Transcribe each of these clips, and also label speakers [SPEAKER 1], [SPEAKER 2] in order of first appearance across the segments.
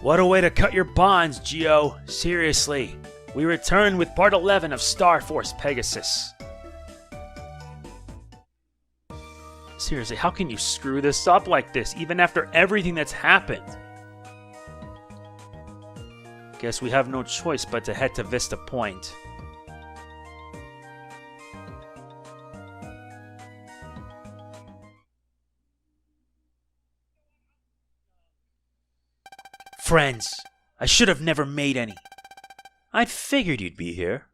[SPEAKER 1] What a way to cut your bonds, Geo. Seriously. We return with part 11 of Starforce Pegasus. Seriously, how can you screw this up like this, even after everything that's happened? Guess we have no choice but to head to Vista Point. Friends, I should have never made any. I figured you'd be here.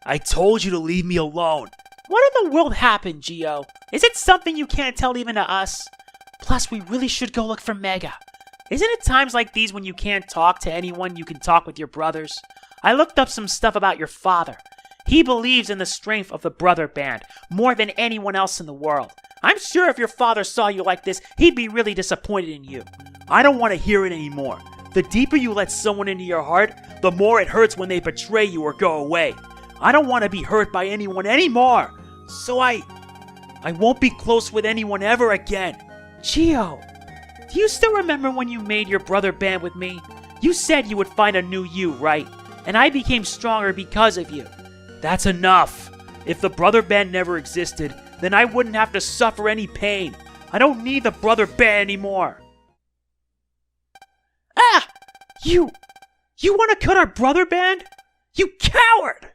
[SPEAKER 1] I told you to leave me alone. What in the world happened, Geo? Is it something you can't tell even to us? Plus, we really should go look for Mega. Isn't it times like these when you can't talk to anyone, you can talk with your brothers? I looked up some stuff about your father. He believes in the strength of the brother band more than anyone else in the world. I'm sure if your father saw you like this, he'd be really disappointed in you. I don't want to hear it anymore. The deeper you let someone into your heart, the more it hurts when they betray you or go away. I don't want to be hurt by anyone anymore. So I won't be close with anyone ever again. Geo, do you still remember when you made your brother band with me? You said you would find a new you, right? And I became stronger because of you. That's enough. If the brother band never existed, then I wouldn't have to suffer any pain. I don't need the brother band anymore. Ah! You want to cut our brother band? You coward!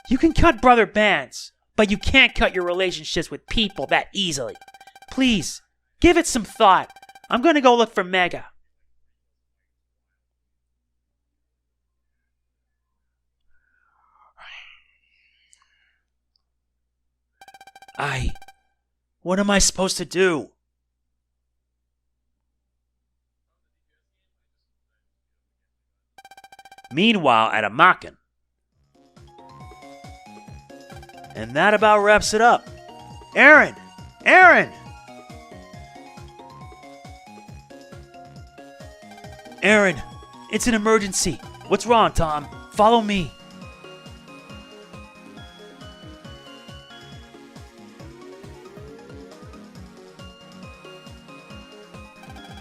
[SPEAKER 1] You can cut brother bands, but you can't cut your relationships with people that easily. Please, give it some thought. I'm gonna go look for Mega. What am I supposed to do? Meanwhile, at Amaken. And that about wraps it up. Aaron! Aaron! Aaron, it's an emergency. What's wrong, Tom? Follow me.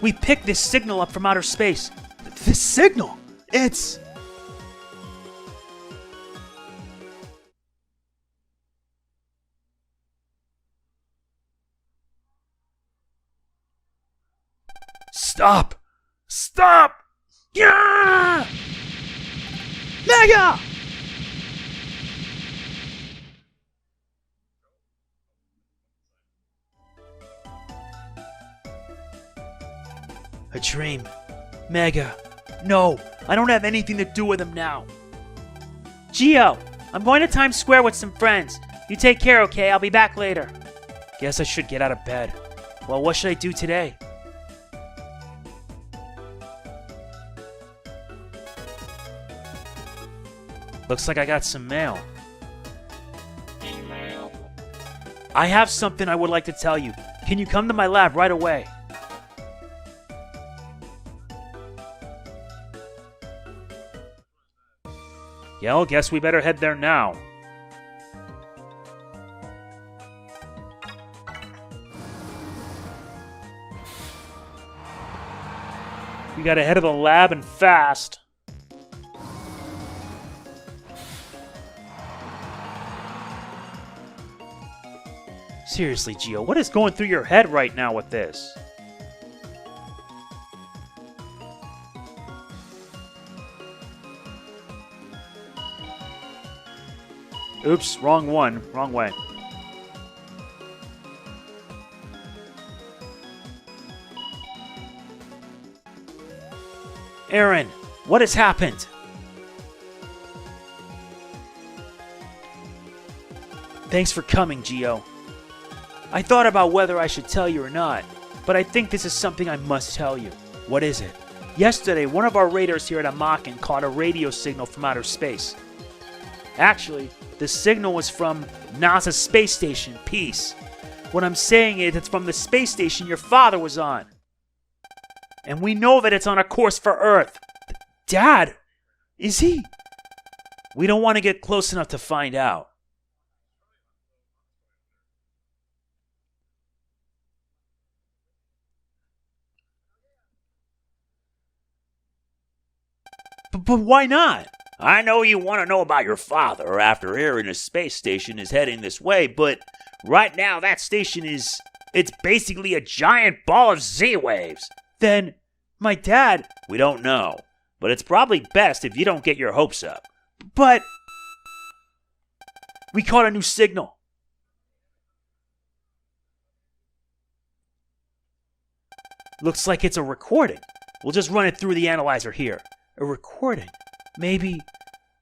[SPEAKER 1] We picked this signal up from outer space. This signal? It's... Stop! Stop! Yeah! Mega! A dream. Mega. No, I don't have anything to do with him now. Geo, I'm going to Times Square with some friends. You take care, okay? I'll be back later. Guess I should get out of bed. Well, what should I do today? Looks like I got some mail.
[SPEAKER 2] Email.
[SPEAKER 1] I have something I would like to tell you. Can you come to my lab right away? Yeah, well, guess we better head there now. We gotta head to the lab and fast. Seriously, Geo, what is going through your head right now with this? Oops, wrong one. Wrong way. Aaron, what has happened? Thanks for coming, Geo. I thought about whether I should tell you or not, but I think this is something I must tell you. What is it? Yesterday, one of our raiders here at Amaken caught a radio signal from outer space. Actually, the signal was from NASA's space station, Peace. What I'm saying is it's from the space station your father was on. And we know that it's on a course for Earth. Dad, is he? We don't want to get close enough to find out. But why not? I know you want to know about your father after hearing his space station is heading this way, but right now that station it's basically a giant ball of Z waves. Then, my dad... We don't know, but it's probably best if you don't get your hopes up. But... We caught a new signal. Looks like it's a recording. We'll just run it through the analyzer here. A recording? Maybe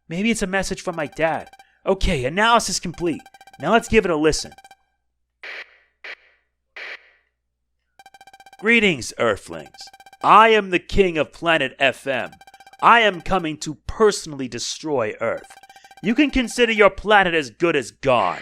[SPEAKER 1] it's a message from my dad. Okay, analysis complete. Now let's give it a listen. Greetings, Earthlings. I am the king of planet FM. I am coming to personally destroy Earth. You can consider your planet as good as gone.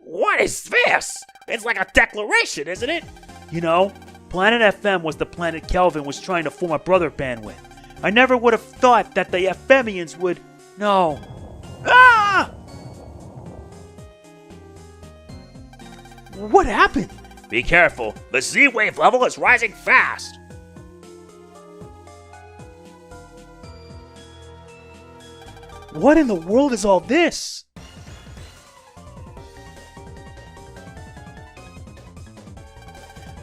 [SPEAKER 1] What is this? It's like a declaration, isn't it? You know, Planet FM was the planet Kelvin was trying to form a brother band with. I never would have thought that the Femians would... No. Ah! What happened? Be careful. The Z wave level is rising fast. What in the world is all this?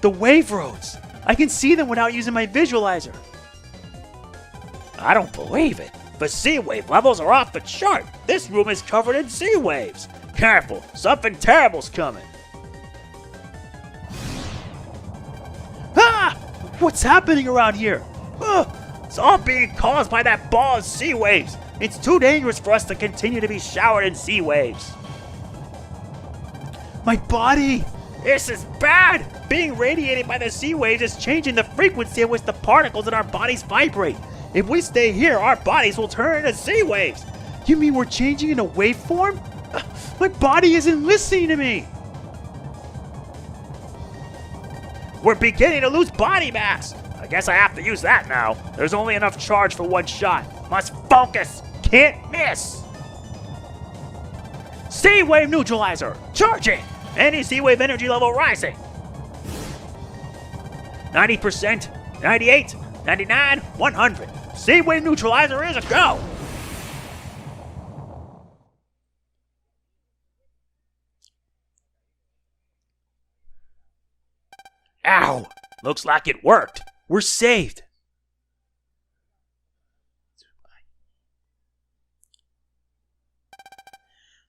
[SPEAKER 1] The wave roads. I can see them without using my visualizer. I don't believe it. The Z wave levels are off the chart. This room is covered in Z waves. Careful, something terrible's coming. Ah! What's happening around here? It's all being caused by that ball of Z waves. It's too dangerous for us to continue to be showered in Z waves. My body! This is bad! Being radiated by the Z waves is changing the frequency at which the particles in our bodies vibrate. If we stay here, our bodies will turn into Z waves. You mean we're changing into waveform? My body isn't listening to me. We're beginning to lose body mass. I guess I have to use that now. There's only enough charge for one shot. Must focus. Can't miss. Z Wave Neutralizer. Charging. Any Z Wave energy level rising. 90%, 98, 99, 100. Z Wave Neutralizer is a go. Ow! Looks like it worked. We're saved.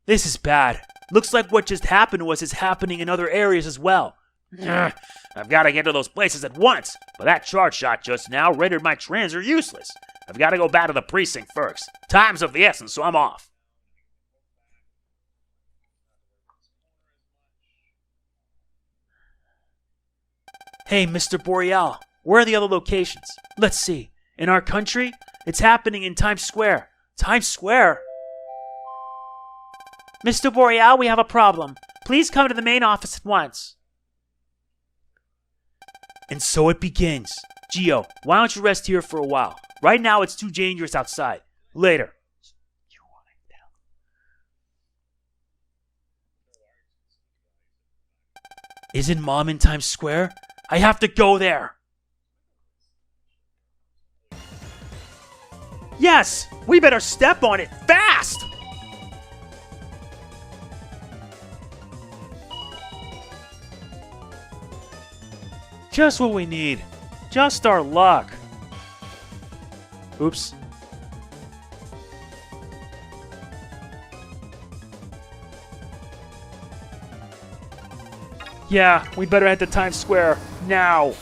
[SPEAKER 1] This is bad. Looks like what just happened to us is happening in other areas as well. I've got to get to those places at once, but that charge shot just now rendered my transer useless. I've got to go back to the precinct first. Time's of the essence, so I'm off. Hey, Mr. Boreal, where are the other locations? Let's see. In our country, it's happening in Times Square. Times Square? Mr. Boreal, we have a problem. Please come to the main office at once. And so it begins. Geo, why don't you rest here for a while? Right now it's too dangerous outside. Later. Isn't Mom in Times Square? I have to go there. Yes, we better step on it fast. Just what we need. Just our luck. Oops. Yeah, we better head to Times Square now.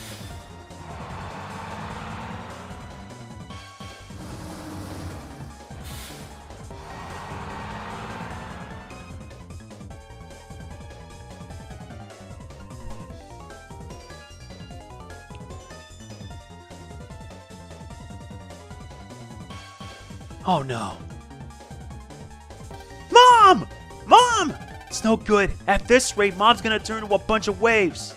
[SPEAKER 1] Oh no. Mom! Mom! It's no good. At this rate, Mom's gonna turn into a bunch of waves.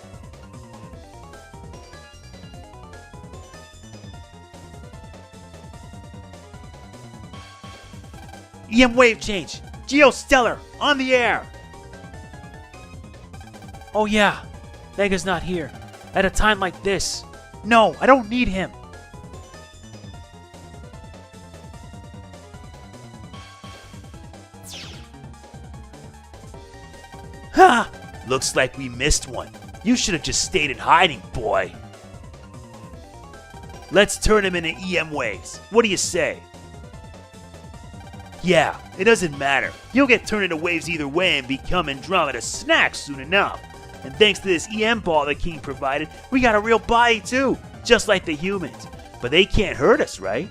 [SPEAKER 1] EM wave change! Geostellar, on the air! Oh yeah, Mega's not here. At a time like this. No, I don't need him. Ha! Looks like we missed one. You should have just stayed in hiding, boy. Let's turn him into EM waves. What do you say? Yeah, it doesn't matter. You'll get turned into waves either way and become Andromeda snacks soon enough. And thanks to this EM ball the king provided, we got a real body too, just like the humans. But they can't hurt us, right?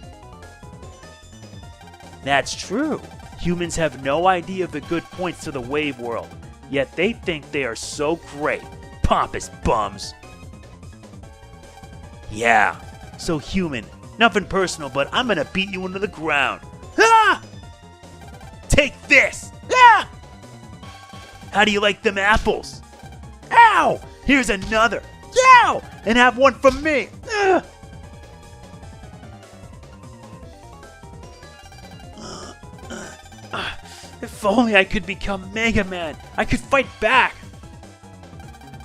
[SPEAKER 1] That's true. Humans have no idea of the good points to the wave world, yet they think they are so great. Pompous bums. Yeah, so human. Nothing personal, but I'm gonna beat you into the ground. Ah! Take this! Ah! How do you like them apples? Ow! Here's another. Ow! And have one from me. Ah! If only I could become Mega Man, I could fight back.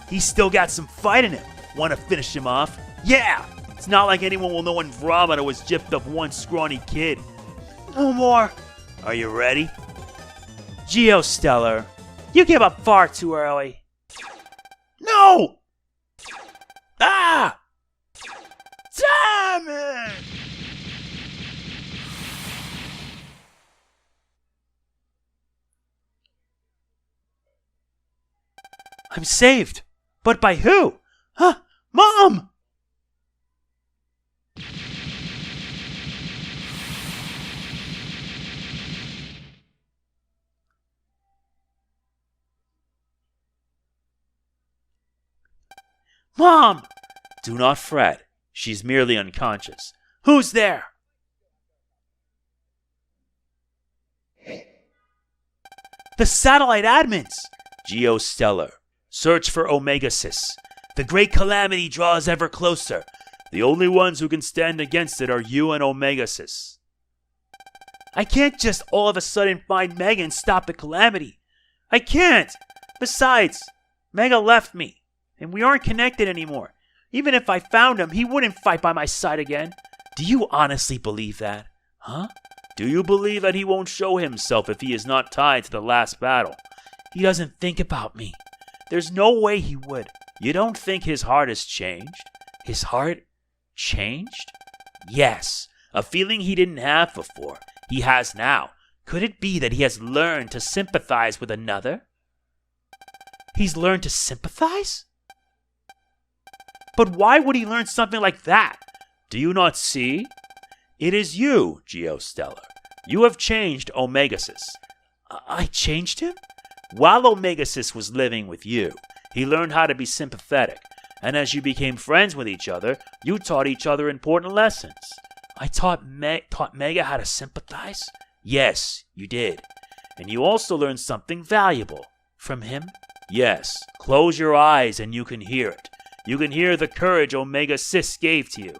[SPEAKER 1] He's still got some fight in him. Want to finish him off? Yeah! It's not like anyone will know Andromeda was gypped up one scrawny kid. No more. Are you ready? Geostellar, you gave up far too early. No! Ah! Damn it! I'm saved. But by who? Huh? Mom! Mom! Do not fret. She's merely unconscious. Who's there? The satellite admins! Geostellar. Search for Omega-Xis. The Great Calamity draws ever closer. The only ones who can stand against it are you and Omega-Xis. I can't just all of a sudden find Mega and stop the Calamity. I can't! Besides, Mega left me, and we aren't connected anymore. Even if I found him, he wouldn't fight by my side again. Do you honestly believe that? Huh? Do you believe that he won't show himself if he is not tied to the last battle? He doesn't think about me. There's no way he would. You don't think his heart has changed? His heart changed? Yes, a feeling he didn't have before. He has now. Could it be that he has learned to sympathize with another? He's learned to sympathize? But why would he learn something like that? Do you not see? It is you, Geostellar. You have changed Omega-Xis. I changed him? While Omega-Xis was living with you, he learned how to be sympathetic, and as you became friends with each other, you taught each other important lessons. I taught Mega how to sympathize? Yes, you did. And you also learned something valuable. From him? Yes. Close your eyes and you can hear it. You can hear the courage Omega-Xis gave to you.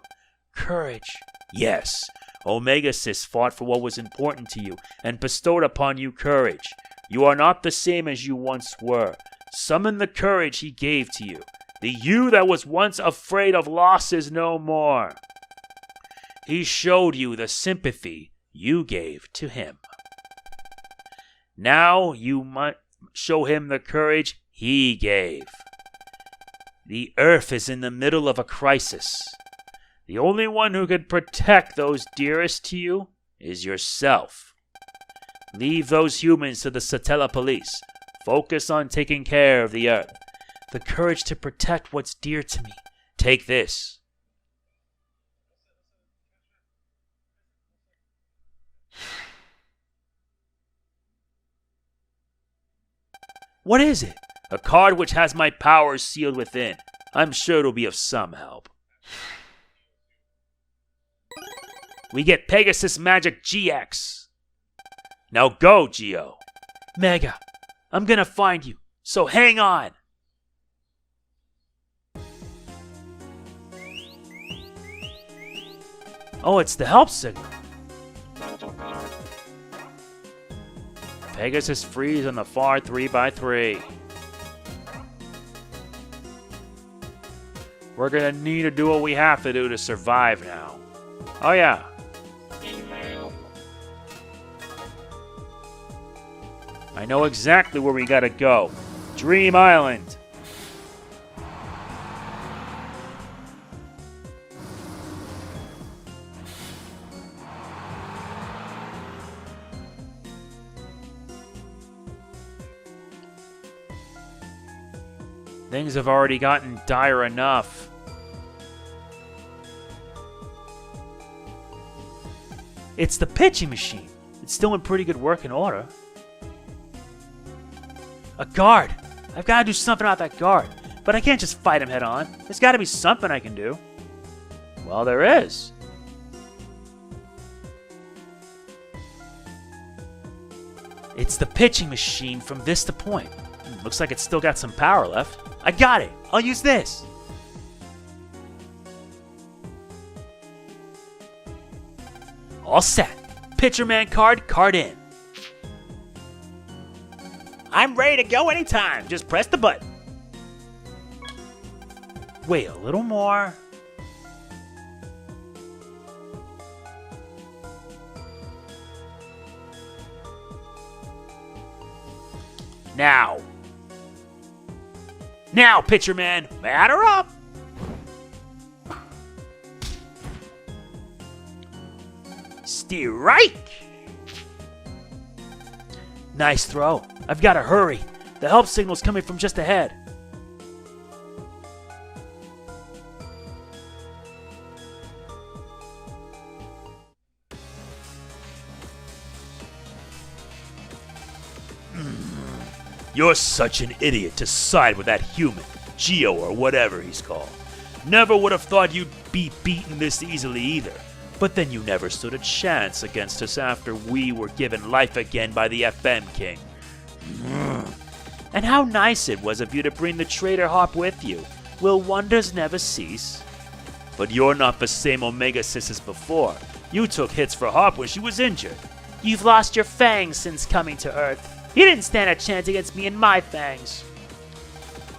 [SPEAKER 1] Courage? Yes. Omega-Xis fought for what was important to you and bestowed upon you courage. You are not the same as you once were. Summon the courage he gave to you. The you that was once afraid of losses no more. He showed you the sympathy you gave to him. Now you must show him the courage he gave. The Earth is in the middle of a crisis. The only one who can protect those dearest to you is yourself. Leave those humans to the Satella police. Focus on taking care of the Earth. The courage to protect what's dear to me. Take this. What is it? A card which has my powers sealed within. I'm sure it'll be of some help. We get Pegasus Magic GX. Now go, Geo. Mega, I'm gonna find you, so hang on. Oh, it's the help signal. Pegasus freeze on the far 3x3. We're gonna need to do what we have to do to survive now. Oh yeah. I know exactly where we gotta go. Dream Island. Things have already gotten dire enough. It's the pitching machine. It's still in pretty good working order. A guard! I've got to do something about that guard. But I can't just fight him head on. There's got to be something I can do. Well, there is. It's the pitching machine from Vista Point. Looks like it's still got some power left. I got it! I'll use this! All set. Pitcherman card in. I'm ready to go anytime. Just press the button. Wait a little more. Now. Now, Pitcherman, batter up. Strike! Nice throw. I've got to hurry. The help signal's coming from just ahead. You're such an idiot to side with that human, Geo or whatever he's called. Never would have thought you'd be beaten this easily either. But then you never stood a chance against us after we were given life again by the FM King. And how nice it was of you to bring the traitor Hop with you. Will wonders never cease? But you're not the same Omega-Xis as before. You took hits for Hop when she was injured. You've lost your fangs since coming to Earth. You didn't stand a chance against me and my fangs.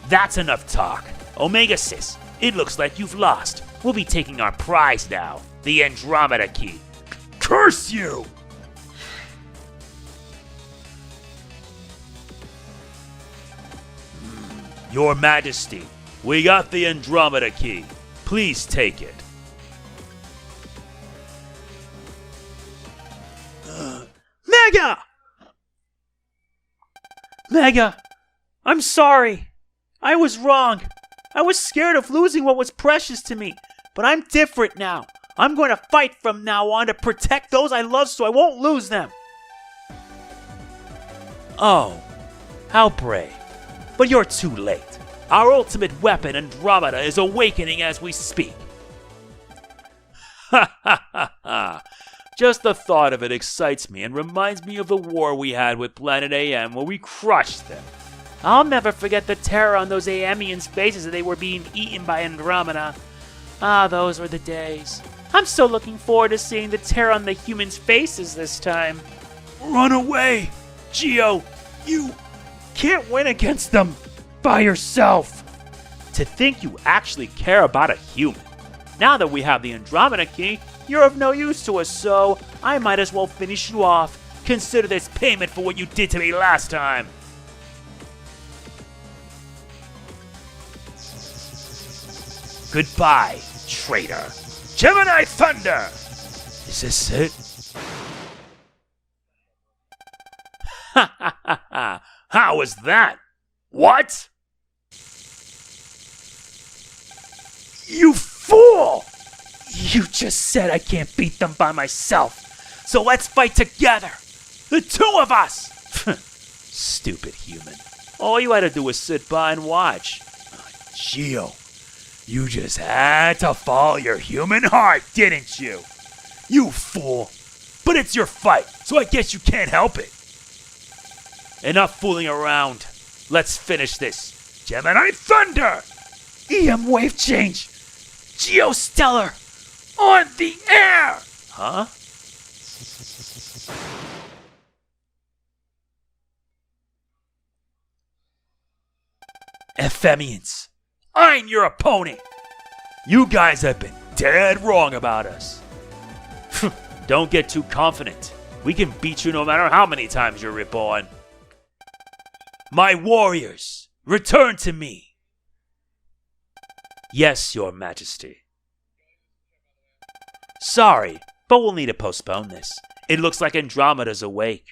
[SPEAKER 1] That's enough talk. Omega-Xis, it looks like you've lost. We'll be taking our prize now. The Andromeda Key. Curse you! Your Majesty, we got the Andromeda Key. Please take it. Mega! Mega, I'm sorry. I was wrong. I was scared of losing what was precious to me, but I'm different now. I'm going to fight from now on to protect those I love so I won't lose them. Oh, how brave. But you're too late. Our ultimate weapon, Andromeda, is awakening as we speak. Ha ha ha ha. Just the thought of it excites me and reminds me of the war we had with Planet AM where we crushed them. I'll never forget the terror on those AMians' faces as they were being eaten by Andromeda. Ah, those were the days. I'm so looking forward to seeing the terror on the humans' faces this time. Run away! Geo, you can't win against them by yourself! To think you actually care about a human. Now that we have the Andromeda Key, you're of no use to us, so I might as well finish you off. Consider this payment for what you did to me last time. Goodbye, traitor. Gemini Thunder! Is this it? Ha ha ha ha! How was that? What? You fool! You just said I can't beat them by myself. So let's fight together. The two of us! Stupid human. All you had to do was sit by and watch. Geo, you just had to follow your human heart, didn't you? You fool. But it's your fight, so I guess you can't help it. Enough fooling around. Let's finish this. Gemini Thunder! EM wave change! Geostellar! On the air! Huh?
[SPEAKER 2] Ephemians, I'm your opponent. You guys have been dead wrong about us.
[SPEAKER 1] Don't get too confident. We can beat you no matter how many times you're reborn.
[SPEAKER 2] My warriors, return to me.
[SPEAKER 1] Yes, Your Majesty. Sorry, but we'll need to postpone this. It looks like Andromeda's awake.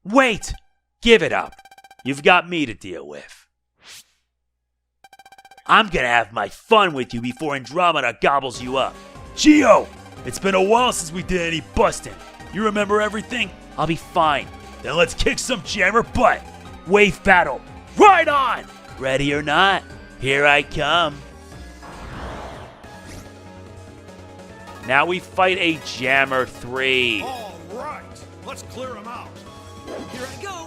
[SPEAKER 2] Wait!
[SPEAKER 1] Give it up. You've got me to deal with.
[SPEAKER 2] I'm gonna have my fun with you before Andromeda gobbles you up. Geo! It's been a while since we did any busting. You remember everything?
[SPEAKER 1] I'll be fine.
[SPEAKER 2] Then let's kick some jammer butt. Wave battle. Right on!
[SPEAKER 1] Ready or not, here I come. Now we fight a Jammer 3.
[SPEAKER 3] All right, let's clear them out. Here I go.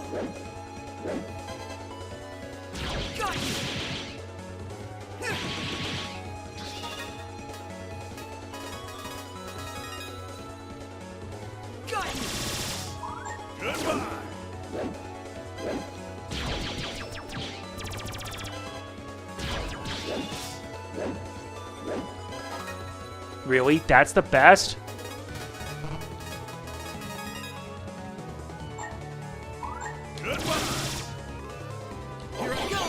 [SPEAKER 3] Got you. Got you. Goodbye.
[SPEAKER 1] Really? That's the best?
[SPEAKER 3] Goodbye. Here I go.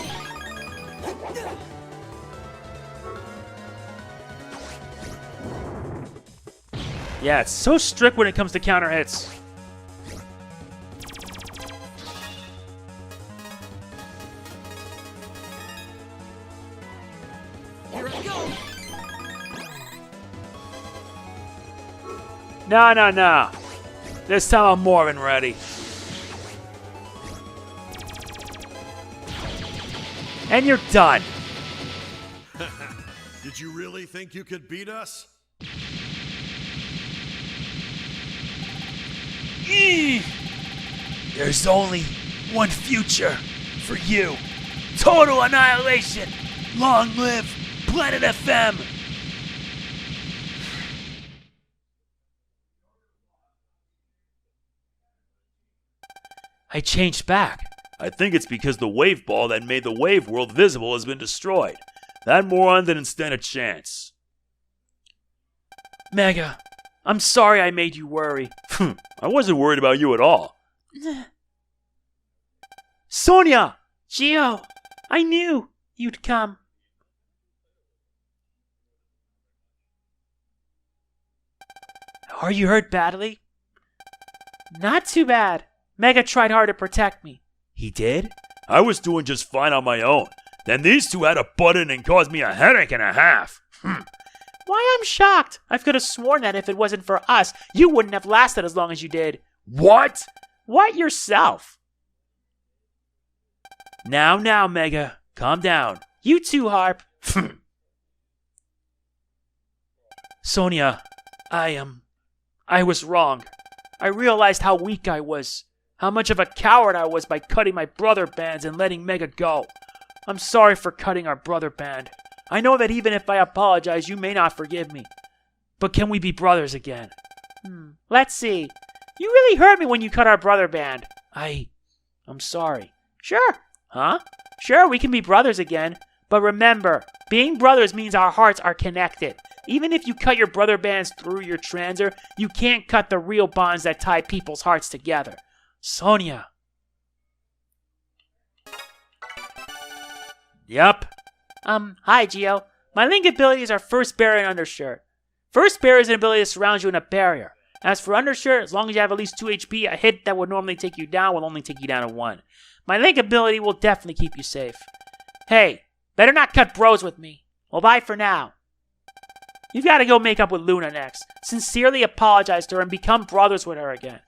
[SPEAKER 1] Yeah, it's so strict when it comes to counter hits.
[SPEAKER 3] Here I go.
[SPEAKER 1] No. This time I'm more than ready. And you're done.
[SPEAKER 3] Did you really think you could beat us?
[SPEAKER 2] There's only one future for you. Total annihilation. Long live Planet FM.
[SPEAKER 1] I changed back.
[SPEAKER 2] I think it's because the wave ball that made the wave world visible has been destroyed. That moron didn't stand a chance.
[SPEAKER 1] Mega, I'm sorry I made you worry.
[SPEAKER 2] I wasn't worried about you at all.
[SPEAKER 1] Sonia! Geo, I knew you'd come. Are you hurt badly? Not too bad. Mega tried hard to protect me.
[SPEAKER 2] He did? I was doing just fine on my own. Then these two had to butt in and cause me a headache and a half.
[SPEAKER 1] Why, I'm shocked. I could have sworn that if it wasn't for us, you wouldn't have lasted as long as you did.
[SPEAKER 2] What?
[SPEAKER 1] What yourself?
[SPEAKER 2] Now, Mega. Calm down.
[SPEAKER 1] You too, Harp.
[SPEAKER 2] Sonia, I
[SPEAKER 1] was wrong. I realized how weak I was. How much of a coward I was by cutting my brother bands and letting Mega go. I'm sorry for cutting our brother band. I know that even if I apologize, you may not forgive me. But can we be brothers again? Let's see. You really hurt me when you cut our brother band. I'm sorry. Sure. Huh? Sure, we can be brothers again. But remember, being brothers means our hearts are connected. Even if you cut your brother bands through your transer, you can't cut the real bonds that tie people's hearts together. Sonia.
[SPEAKER 2] Yep.
[SPEAKER 1] Hi, Geo. My link ability is our first barrier and undershirt. First barrier is an ability that surrounds you in a barrier. As for undershirt, as long as you have at least 2 HP, a hit that would normally take you down will only take you down to 1. My link ability will definitely keep you safe. Hey, better not cut bros with me. Well, bye for now. You've got to go make up with Luna next. Sincerely apologize to her and become brothers with her again.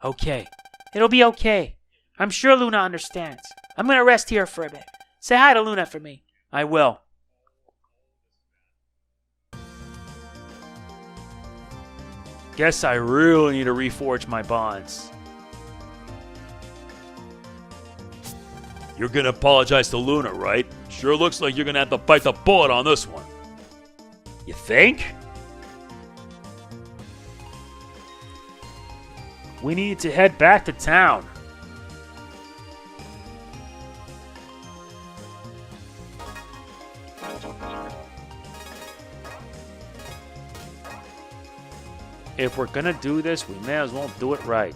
[SPEAKER 1] Okay. It'll be okay. I'm sure Luna understands. I'm going to rest here for a bit. Say hi to Luna for me.
[SPEAKER 2] I will. Guess I really need to reforge my bonds. You're gonna apologize to Luna, right? Sure looks like you're gonna have to bite the bullet on this one. You think?
[SPEAKER 1] We need to head back to town. If we're gonna do this, we may as well do it right.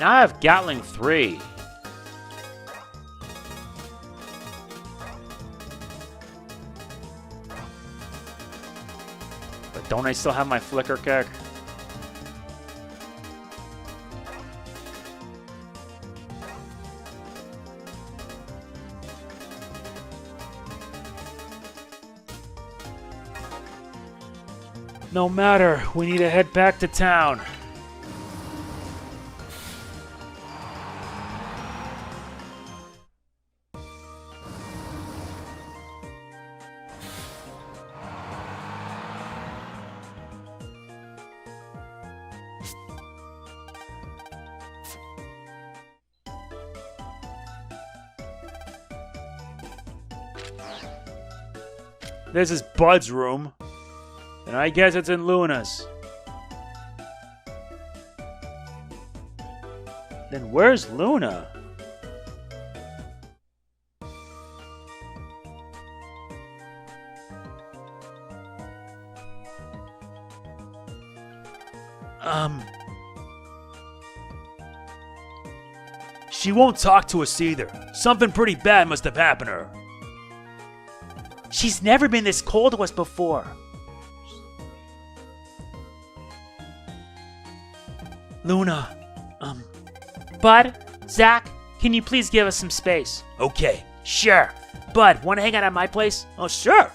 [SPEAKER 1] Now I have Gatling 3. But don't I still have my flicker kick? No matter, we need to head back to town. This is Bud's room. And I guess it's in Luna's. Then where's Luna?
[SPEAKER 2] She won't talk to us either. Something pretty bad must have happened to her.
[SPEAKER 1] She's never been this cold to us before. Luna, Bud, Zach, can you please give us some space?
[SPEAKER 2] Okay.
[SPEAKER 1] Sure. Bud, wanna hang out at my place?
[SPEAKER 2] Oh, sure.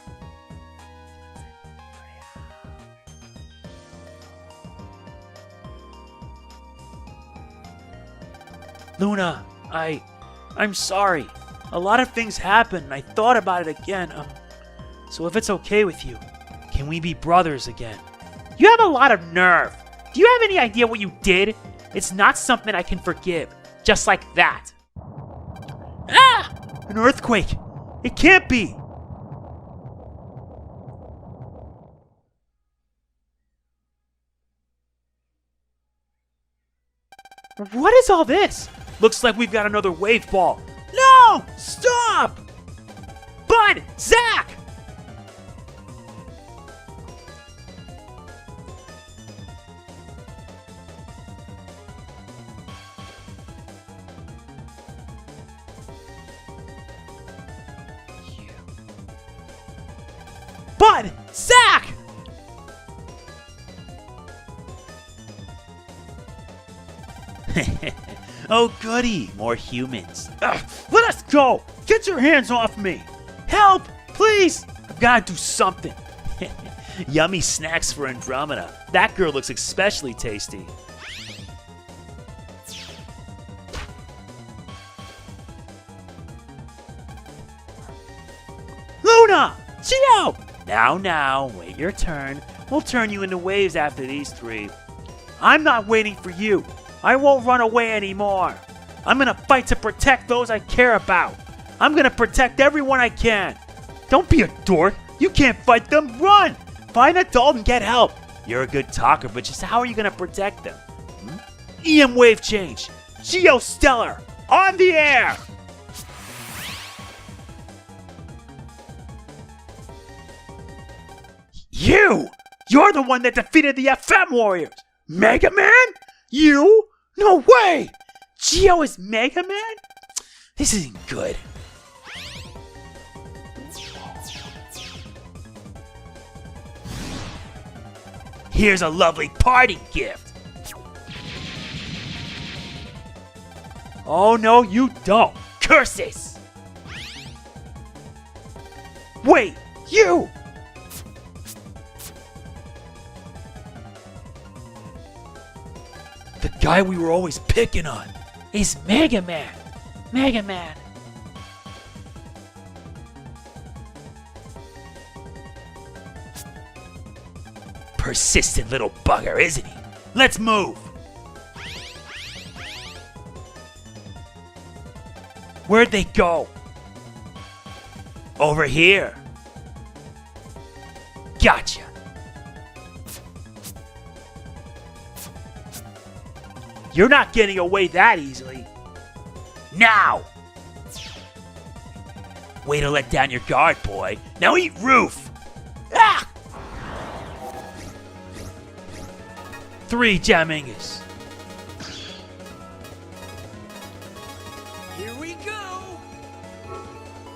[SPEAKER 1] Luna, I'm sorry. A lot of things happened and I thought about it again. So if it's okay with you, can we be brothers again? You have a lot of nerve. Do you have any idea what you did? It's not something I can forgive. Just like that. Ah! An earthquake! It can't be! What is all this?
[SPEAKER 2] Looks like we've got another wave ball.
[SPEAKER 1] No! Stop! Bud! Zach! Bud! Zach!
[SPEAKER 2] Oh, goody. More humans. Ugh, let us go. Get your hands off me.
[SPEAKER 1] Help! Please!
[SPEAKER 2] I've got to do something. Yummy snacks for Andromeda. That girl looks especially tasty.
[SPEAKER 1] Luna! Geo!
[SPEAKER 2] Now, wait your turn. We'll turn you into waves after these three.
[SPEAKER 1] I'm not waiting for you. I won't run away anymore. I'm gonna fight to protect those I care about. I'm gonna protect everyone I can. Don't be a dork. You can't fight them. Run! Find an adult and get help.
[SPEAKER 2] You're a good talker, but just how are you gonna protect them?
[SPEAKER 1] EM wave change. Geostellar. On the air. You're the one that defeated the FM Warriors. Mega Man? You? No way! Geo is Mega Man?
[SPEAKER 2] This isn't good. Here's a lovely party gift.
[SPEAKER 1] Oh no, you don't.
[SPEAKER 2] Curses!
[SPEAKER 1] Wait, you!
[SPEAKER 2] The guy we were always picking on
[SPEAKER 1] is Mega Man. Mega Man.
[SPEAKER 2] Persistent little bugger, isn't he? Let's move.
[SPEAKER 1] Where'd they go?
[SPEAKER 2] Over here.
[SPEAKER 1] Gotcha. You're not getting away that easily.
[SPEAKER 2] Now! Way to let down your guard, boy. Now eat roof! Ah!
[SPEAKER 1] 3 Jamingus.
[SPEAKER 3] Here we go.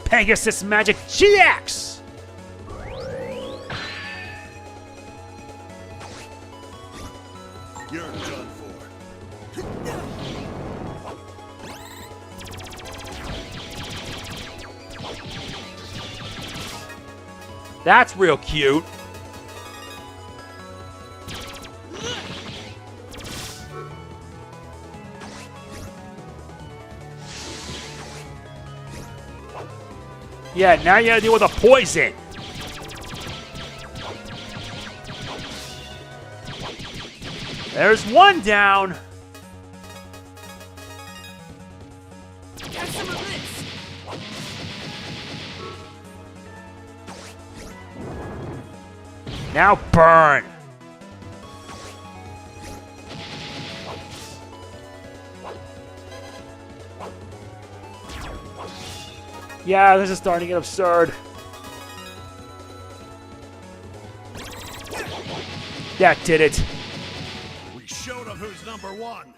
[SPEAKER 1] Pegasus Magic GX!
[SPEAKER 3] You're done for.
[SPEAKER 2] That's real cute.
[SPEAKER 1] Yeah, now you gotta deal with a poison. There's 1 down.
[SPEAKER 3] Got some of this.
[SPEAKER 1] Now burn. Yeah, this is starting to get absurd. That did it.
[SPEAKER 3] We showed them who's number 1.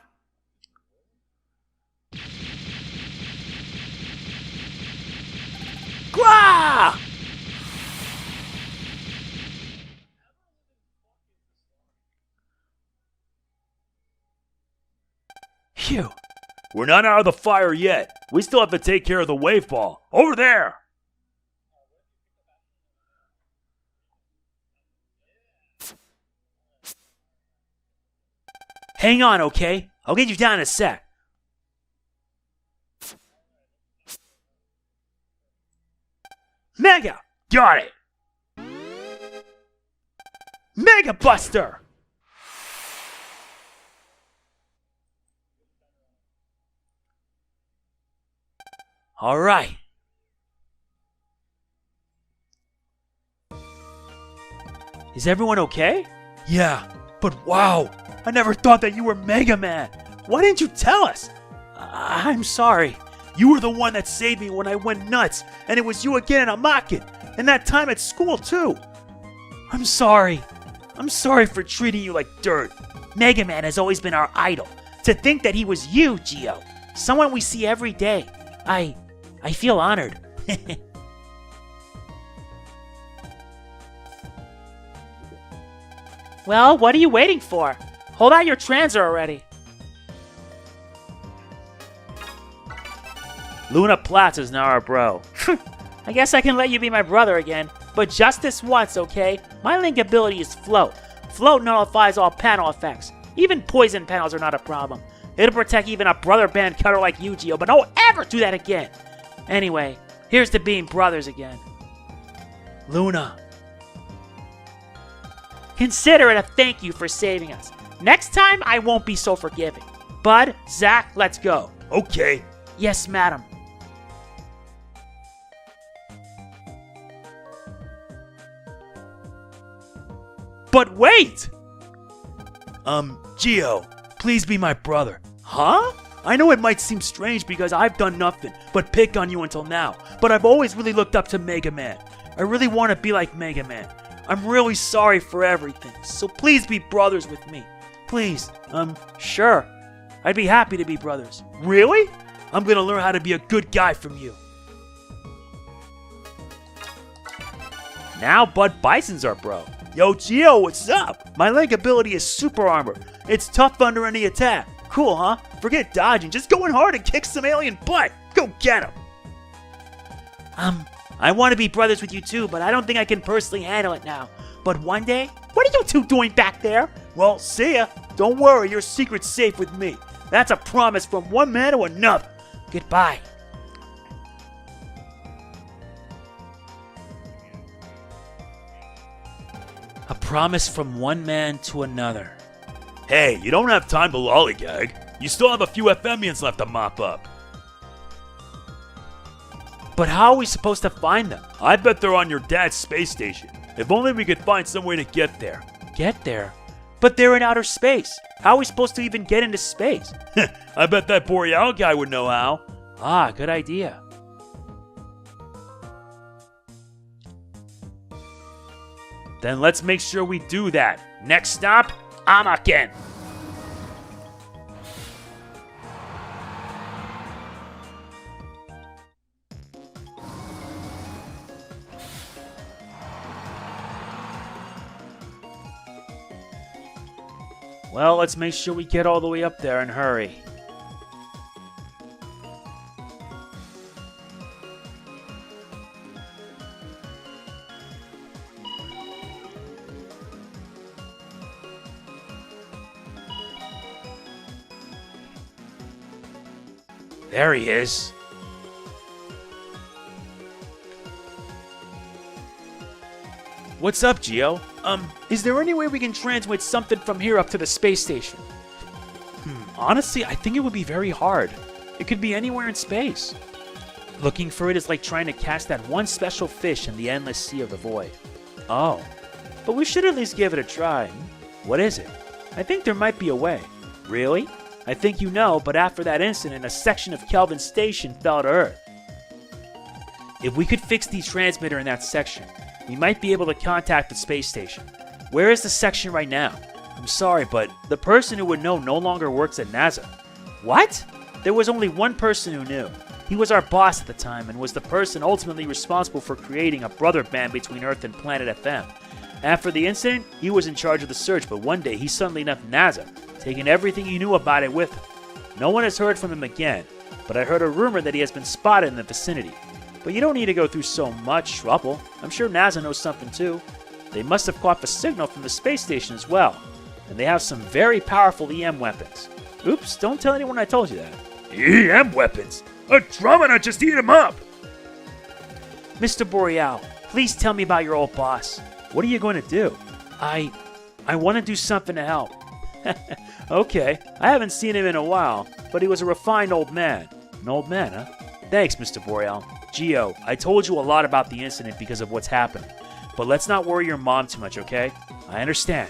[SPEAKER 1] Grah! Phew.
[SPEAKER 2] We're not out of the fire yet. We still have to take care of the wave ball. Over there!
[SPEAKER 1] Hang on, okay? I'll get you down in a sec. Mega!
[SPEAKER 2] Got it!
[SPEAKER 1] Mega Buster! All right. Is everyone okay?
[SPEAKER 2] Yeah, but wow!
[SPEAKER 1] I never thought that you were Mega Man. Why didn't you tell us? I'm sorry. You were the one that saved me when I went nuts, and it was you again in Amakin, and that time at school too. I'm sorry. I'm sorry for treating you like dirt. Mega Man has always been our idol. To think that he was you, Geo, someone we see every day. I feel honored. Well, what are you waiting for? Hold out your transer already. Luna Platz is now our bro. I guess I can let you be my brother again, but just this once, okay? My link ability is Float. Float nullifies all panel effects. Even poison panels are not a problem. It'll protect even a brother band cutter like Yu-Gi-Oh, but don't ever do that again. Anyway, here's to being brothers again. Luna. Consider it a thank you for saving us. Next time, I won't be so forgiving. Bud, Zach, let's go.
[SPEAKER 2] Okay.
[SPEAKER 1] Yes, madam. But wait!
[SPEAKER 2] Geo, please be my brother.
[SPEAKER 1] Huh? I know it might seem strange because I've done nothing but pick on you until now, but I've always really looked up to Mega Man. I really want to be like Mega Man. I'm really sorry for everything, so please be brothers with me. Please. Sure. I'd be happy to be brothers.
[SPEAKER 2] Really? I'm gonna learn how to be a good guy from you.
[SPEAKER 1] Now Bud Bison's our bro.
[SPEAKER 2] Yo, Geo, what's up?
[SPEAKER 1] My leg ability is Super Armor. It's tough under any attack. Cool, huh? Forget dodging. Just go in hard and kick some alien butt. Go get him. I want to be brothers with you too, but I don't think I can personally handle it now. But one day, what are you two doing back there? Well, see ya. Don't worry, your secret's safe with me. That's a promise from one man to another. Goodbye. A promise from one man to another.
[SPEAKER 2] Hey, you don't have time to lollygag. You still have a few FMians left to mop up.
[SPEAKER 1] But how are we supposed to find them?
[SPEAKER 2] I bet they're on your dad's space station. If only we could find some way to get there.
[SPEAKER 1] Get there? But they're in outer space. How are we supposed to even get into space?
[SPEAKER 2] I bet that Boreal guy would know how.
[SPEAKER 1] Ah, good idea.
[SPEAKER 2] Then let's make sure we do that. Next stop, Amaken.
[SPEAKER 1] Well, let's make sure we get all the way up there and hurry.
[SPEAKER 2] There he is.
[SPEAKER 1] What's up, Geo? Is there any way we can transmit something from here up to the space station? Honestly, I think it would be very hard. It could be anywhere in space. Looking for it is like trying to catch that one special fish in the endless sea of the void. Oh, but we should at least give it a try. What is it? I think there might be a way. Really? I think you know, but after that incident, a section of Kelvin's station fell to Earth. If we could fix the transmitter in that section, we might be able to contact the space station. Where is the section right now? I'm sorry, but the person who would know no longer works at NASA. What? There was only one person who knew. He was our boss at the time and was the person ultimately responsible for creating a brother band between Earth and Planet FM. After the incident, he was in charge of the search, but one day he suddenly left NASA, taking everything he knew about it with him. No one has heard from him again, but I heard a rumor that he has been spotted in the vicinity. But you don't need to go through so much trouble. I'm sure NASA knows something too. They must have caught the signal from the space station as well. And they have some very powerful EM weapons. Oops, don't tell anyone I told you that.
[SPEAKER 2] EM weapons? Andromeda just eat him up!
[SPEAKER 1] Mr. Boreal, please tell me about your old boss. What are you going to do? I want to do something to help. Okay, I haven't seen him in a while, but he was a refined old man. An old man, huh? Thanks, Mr. Boreal. Geo, I told you a lot about the incident because of what's happening. But let's not worry your mom too much, okay? I understand.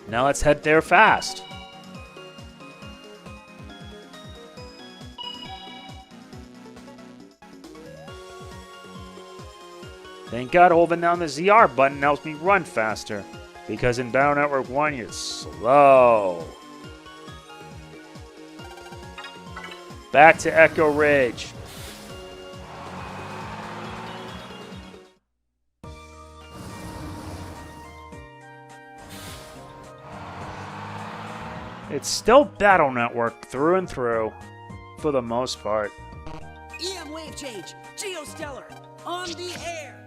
[SPEAKER 1] Now let's head there fast. Thank God holding down the ZR button helps me run faster. Because in Battle Network 1, you're slow. Back to Echo Ridge. It's still Battle Network through and through, for the most part.
[SPEAKER 4] EM wave change, Geostellar, on the air.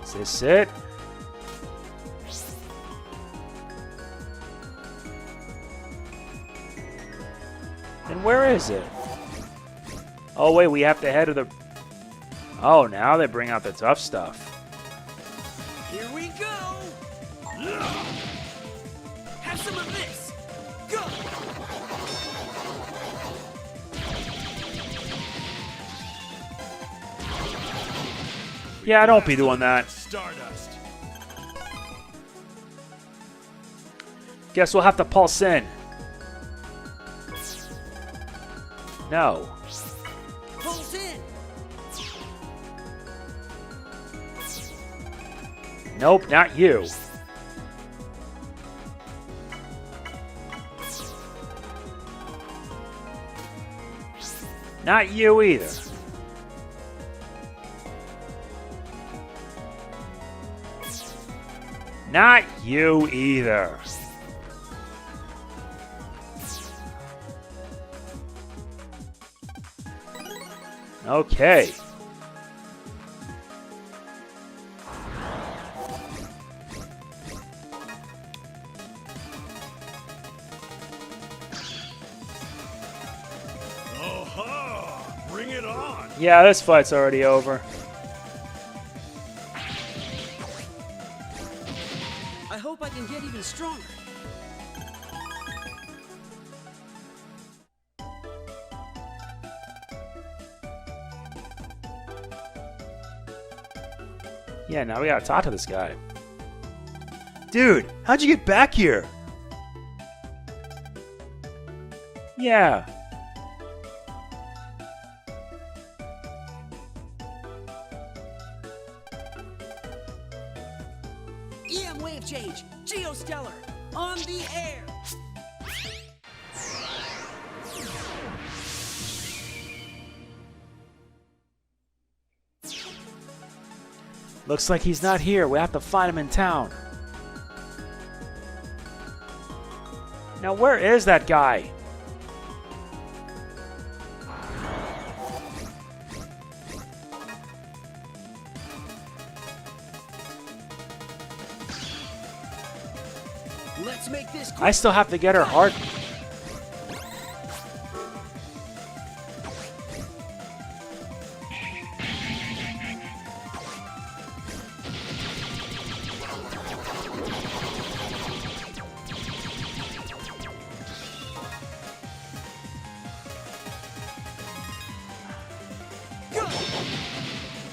[SPEAKER 1] Is this it? And where is it? Oh wait, we have to head to the... Oh, now they bring out the tough stuff.
[SPEAKER 4] Here we go. Have some of this. Go.
[SPEAKER 1] Yeah, don't be doing that.
[SPEAKER 3] Stardust.
[SPEAKER 1] Guess we'll have to pulse in. No.
[SPEAKER 4] Pulse in.
[SPEAKER 1] Nope, not you. Not you either. Not you either. Okay.
[SPEAKER 3] Bring it on.
[SPEAKER 1] Yeah, this fight's already over.
[SPEAKER 4] I hope I can get even stronger.
[SPEAKER 1] Yeah, now we gotta talk to this guy.
[SPEAKER 2] Dude, how'd you get back here?
[SPEAKER 1] Yeah.
[SPEAKER 4] EM wave change. Geostellar. On the air.
[SPEAKER 1] Looks like he's not here. We have to find him in town. Now, where is that guy?
[SPEAKER 4] Let's make this quick.
[SPEAKER 1] I still have to get her heart.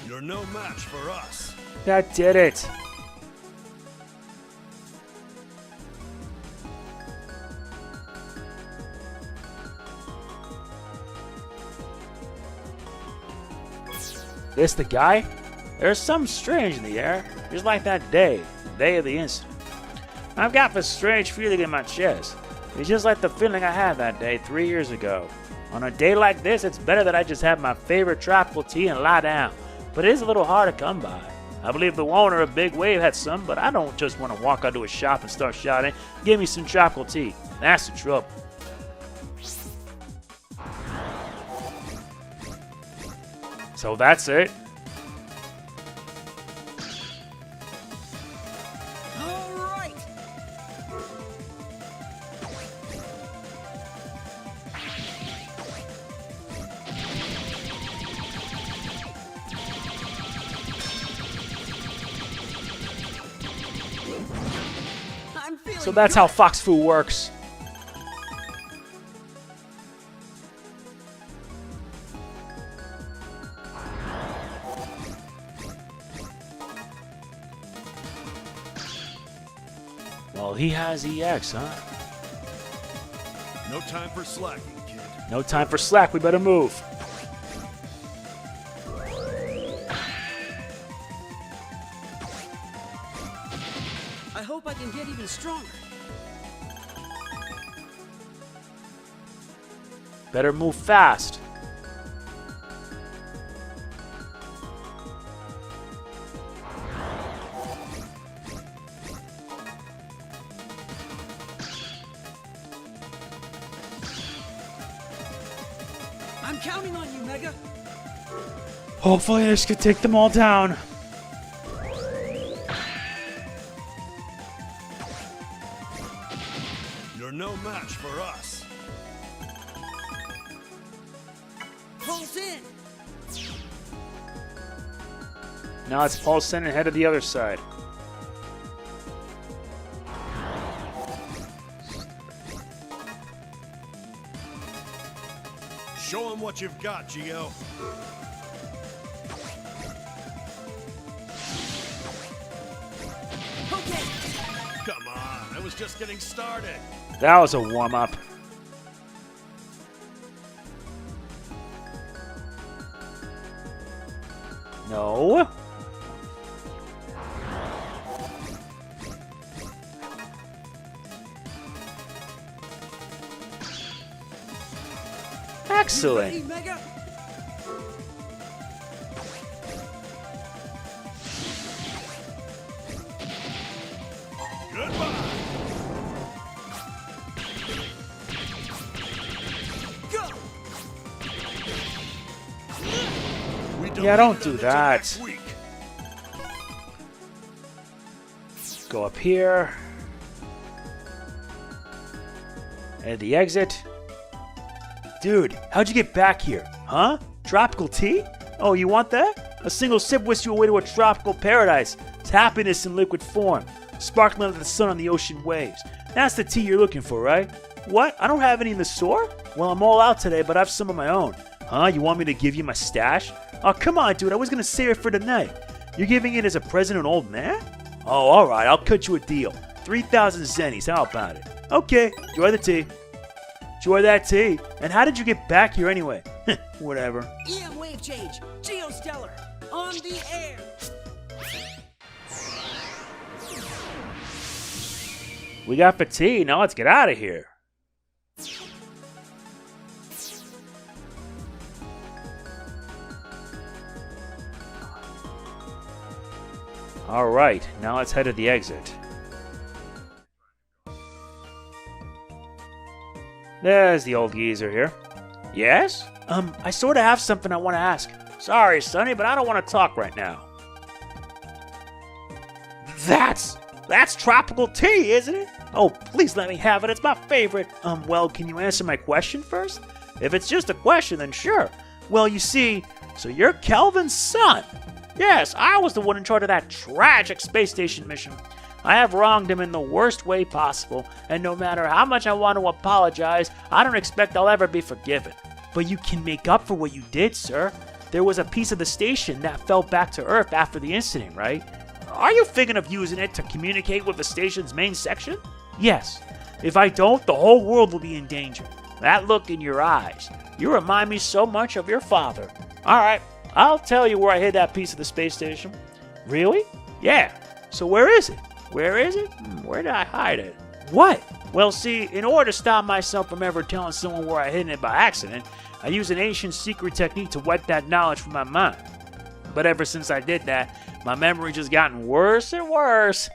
[SPEAKER 3] You're no match for us.
[SPEAKER 1] That did it. This the guy? There's something strange in the air, just like that day, the day of the incident. I've got this strange feeling in my chest. It's just like the feeling I had that day 3 years ago. On a day like this, it's better that I just have my favorite tropical tea and lie down, but it is a little hard to come by. I believe the owner of Big Wave had some, but I don't just want to walk out to a shop and start shouting, "Give me some tropical tea." That's the trouble. So that's it.
[SPEAKER 4] All right. I'm feeling
[SPEAKER 1] So that's
[SPEAKER 4] good.
[SPEAKER 1] how Fox Fu works. Well, he has EX, huh?
[SPEAKER 3] No time for slacking, kid.
[SPEAKER 1] No time for slack, we better move.
[SPEAKER 4] I hope I can get even stronger.
[SPEAKER 1] Better move fast.
[SPEAKER 4] I'm counting on you, Mega.
[SPEAKER 1] Hopefully this could take them all down.
[SPEAKER 3] You're no match for us.
[SPEAKER 4] Pulse in.
[SPEAKER 1] Now it's Paulson and head to the other side.
[SPEAKER 3] Show him what you've got, Geo.
[SPEAKER 4] Okay.
[SPEAKER 3] Come on, I was just getting started.
[SPEAKER 1] That was a warm-up. No. Excellent.
[SPEAKER 4] Ready, Mega?
[SPEAKER 3] Goodbye.
[SPEAKER 4] Go.
[SPEAKER 3] We
[SPEAKER 1] Yeah, don't
[SPEAKER 3] deleted
[SPEAKER 1] do
[SPEAKER 3] them until
[SPEAKER 1] that.
[SPEAKER 3] next week.
[SPEAKER 1] Go up here. And the exit.
[SPEAKER 2] Dude, how'd you get back here? Huh? Tropical tea?
[SPEAKER 1] Oh, you want that? A single sip whisks you away to a tropical paradise. It's happiness in liquid form.
[SPEAKER 2] sparkling like the sun on the ocean waves. That's the tea you're looking for, right? What? I don't have any in the store? Well, I'm all out today, but I have some of my own. Huh? You want me to give you my stash? Oh, come on, dude. I was going to save it for tonight. You're giving it as a present to an old man? Oh, alright. I'll cut you a deal. 3,000 zennies. How about it? Okay. Enjoy the tea. Enjoy that tea. And how did you get back here anyway? Whatever.
[SPEAKER 4] EM wave change. Geostellar. On the air.
[SPEAKER 2] We got for tea. Now let's get out of here. Alright, now let's head to the exit. There's the old geezer here. Yes? I sort of have something I want to ask. Sorry, Sonny, but I don't want to talk right now. That's tropical tea, isn't it? Oh, please let me have it. It's my favorite. Well, can you answer my question first? If it's just a question, then sure. Well, you see, so you're Kelvin's son. Yes, I was the one in charge of that tragic space station mission. I have wronged him in the worst way possible, and no matter how much I want to apologize, I don't expect I'll ever be forgiven. But you can make up for what you did, sir. There was a piece of the station that fell back to Earth after the incident, right? Are you thinking of using it to communicate with the station's main section? Yes. If I don't, the whole world will be in danger. That look in your eyes. You remind me so much of your father. Alright, I'll tell you where I hid that piece of the space station. Really? Yeah. So where is it? Where is it? Where did I hide it? What? Well, see, in order to stop myself from ever telling someone where I hid it by accident, I used an ancient secret technique to wipe that knowledge from my mind. But ever since I did that, my memory just gotten worse and worse.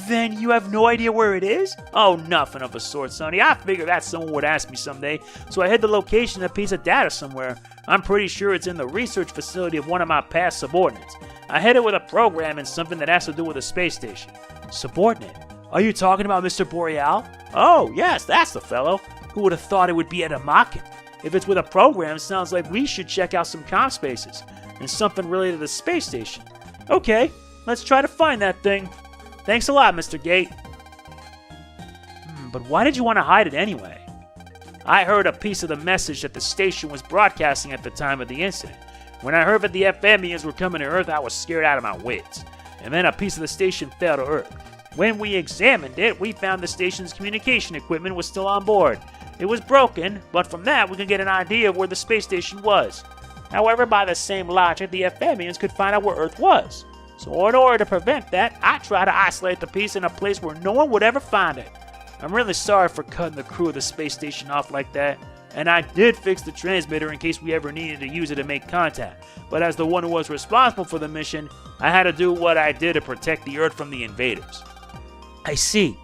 [SPEAKER 2] Then you have no idea where it is? Oh, nothing of the sort, Sonny. I figured that someone would ask me someday, so I hid the location of a piece of data somewhere. I'm pretty sure it's in the research facility of one of my past subordinates. I hid it with a program and something that has to do with a space station. Subordinate? Are you talking about Mr. Boreal? Oh, yes, that's the fellow. Who would have thought it would be at Amaken? If it's with a program, it sounds like we should check out some comm spaces and something related to the space station. Okay, let's try to find that thing. Thanks a lot, Mr. Gate. But why did you want to hide it anyway? I heard a piece of the message that the station was broadcasting at the time of the incident. When I heard that the FMEs were coming to Earth, I was scared out of my wits. And then a piece of the station fell to Earth. When we examined it, we found the station's communication equipment was still on board. It was broken, but from that we could get an idea of where the space station was. However, by the same logic, the FMEs could find out where Earth was. So in order to prevent that, I tried to isolate the piece in a place where no one would ever find it. I'm really sorry for cutting the crew of the space station off like that. And I did fix the transmitter in case we ever needed to use it to make contact. But as the one who was responsible for the mission, I had to do what I did to protect the Earth from the invaders. I see.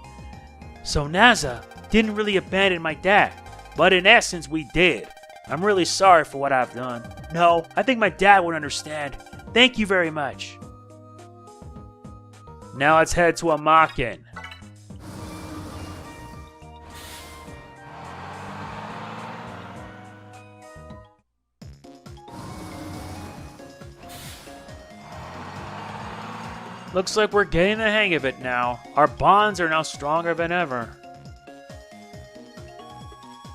[SPEAKER 2] So NASA didn't really abandon my dad. But in essence, we did. I'm really sorry for what I've done. No, I think my dad would understand. Thank you very much. Now let's head to Amaken. Looks like we're getting the hang of it now. Our bonds are now stronger than ever.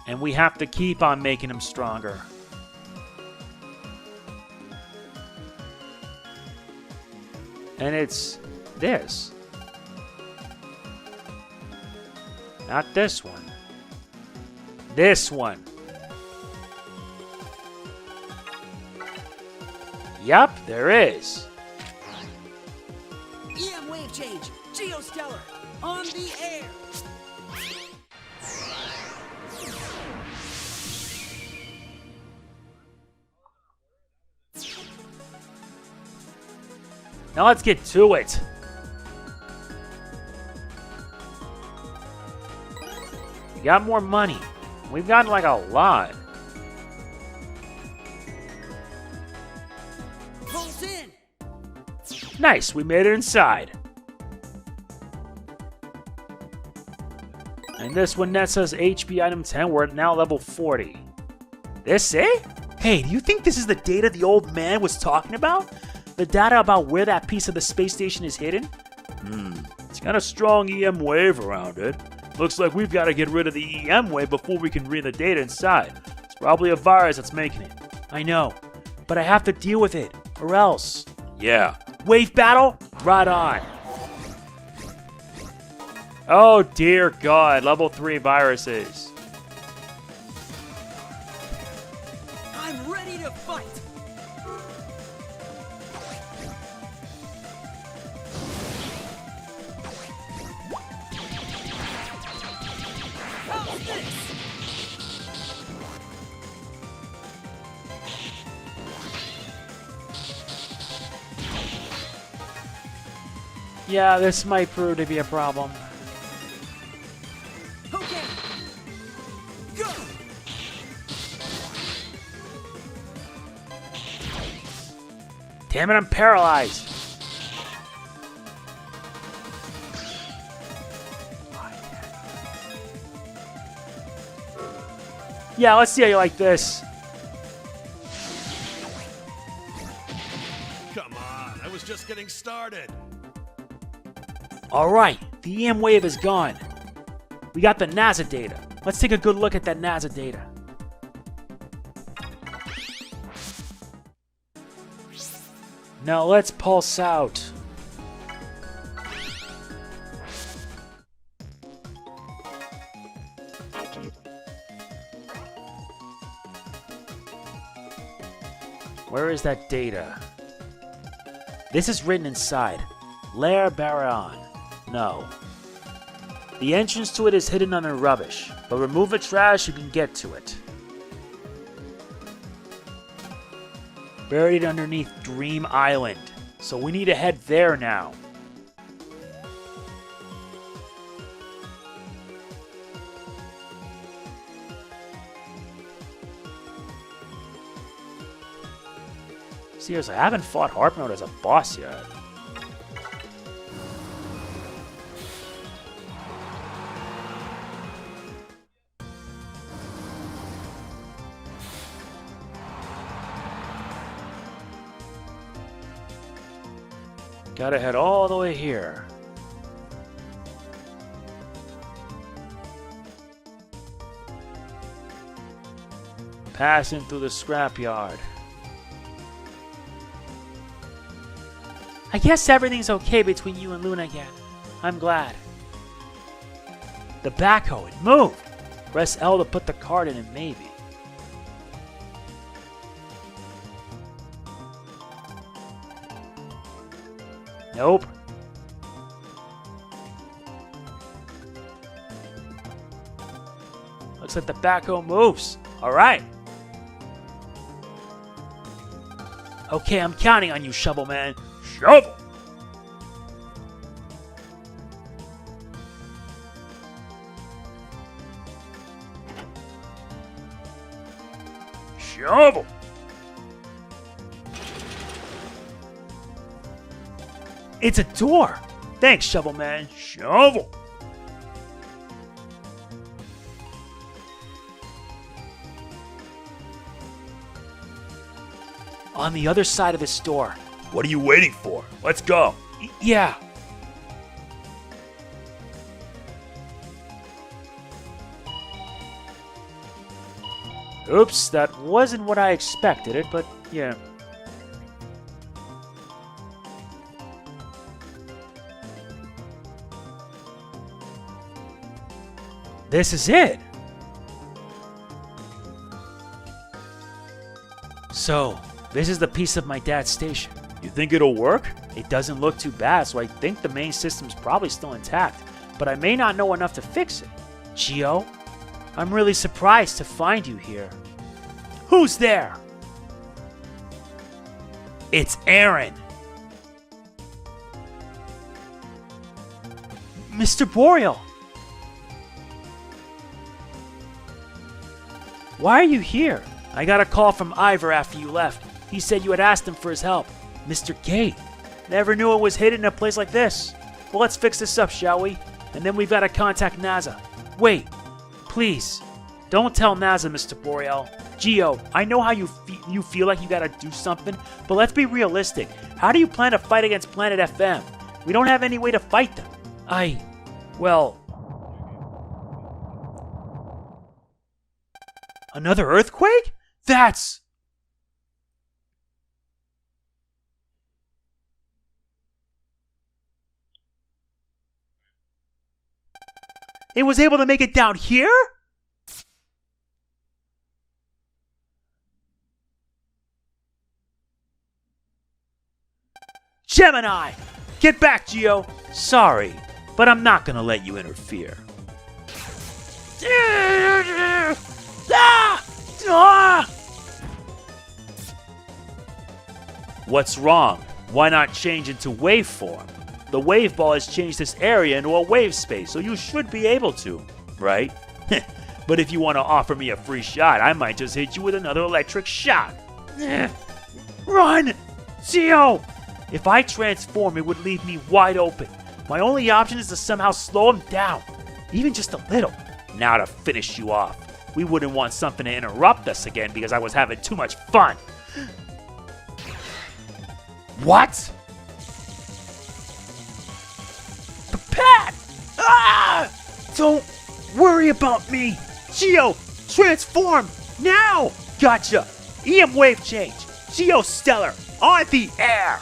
[SPEAKER 2] And we have to keep on making them stronger. And it's this. Not this one. This one. Yup, there is.
[SPEAKER 4] EM wave change. Geostellar. On the air.
[SPEAKER 2] Now let's get to it. We got more money. We've gotten like a lot.
[SPEAKER 4] Pulse in.
[SPEAKER 2] Nice, we made it inside. And this one nets us HP item 10. We're at now level 40. This it? Hey, do you think this is the data the old man was talking about? The data about where that piece of the space station is hidden? It's got a strong EM wave around it. Looks like we've got to get rid of the EM wave before we can read the data inside. It's probably a virus that's making it.
[SPEAKER 1] I know, but I have to deal with it, or else.
[SPEAKER 2] Yeah.
[SPEAKER 1] Wave battle? Right on.
[SPEAKER 2] Oh dear God, level 3 viruses.
[SPEAKER 4] I'm ready to fight. How's this?
[SPEAKER 1] Yeah, this might prove to be a problem.
[SPEAKER 4] Okay. Go.
[SPEAKER 1] Damn it, I'm paralyzed. Yeah, let's see how you like this.
[SPEAKER 3] Come on, I was just getting started.
[SPEAKER 1] Alright, the EM wave is gone. We got the NASA data. Let's take a good look at that NASA data. Now let's pulse out. Where is that data? This is written inside. Lair Baron. No. The entrance to it is hidden under rubbish, but remove the trash you can get to it. Buried underneath Dream Island, so we need to head there now. Seriously, I haven't fought Harp Mode as a boss yet. Gotta head all the way here. Passing through the Scrapyard. I guess everything's okay between you and Luna again. I'm glad. The backhoe, it moved! Press L to put the card in and maybe. Nope. Looks like the backhoe moves. Alright. Okay, I'm counting on you, Shovel Man.
[SPEAKER 2] Shovel! Shovel!
[SPEAKER 1] It's a door! Thanks, Shovel Man.
[SPEAKER 2] Shovel!
[SPEAKER 1] On the other side of this door.
[SPEAKER 2] What are you waiting for? Let's go.
[SPEAKER 1] Yeah. Oops, that wasn't what I expected it, but yeah. This is it. So, this is the piece of my dad's station.
[SPEAKER 2] You think it'll work?
[SPEAKER 1] It doesn't look too bad, so I think the main system's probably still intact, but I may not know enough to fix it. Geo, I'm really surprised to find you here. Who's there? It's Aaron. Mr. Boreal. Why are you here? I got a call from Ivor after you left. He said you had asked him for his help. Mr. Gate. Never knew it was hidden in a place like this. Well, let's fix this up, shall we? And then we've got to contact NASA. Wait, please. Don't tell NASA, Mr. Boreal. Geo, I know how you feel like you gotta do something, but let's be realistic. How do you plan to fight against Planet FM? We don't have any way to fight them.
[SPEAKER 2] Well... Another earthquake? That's... It was able to make it down here? Gemini! Get back, Geo! Sorry, but I'm not gonna let you interfere. What's wrong? Why not change into waveform? The wave ball has changed this area into a wave space, so you should be able to, right? But if you want to offer me a free shot, I might just hit you with another electric shock. Run! Geo! If I transform, it would leave me wide open. My only option is to somehow slow him down, even just a little. Now to finish you off. We wouldn't want something to interrupt us again because I was having too much fun. What? Pat! Ah! Don't worry about me. Geo, transform now! Gotcha. EM wave change. Geo Stellar on the air.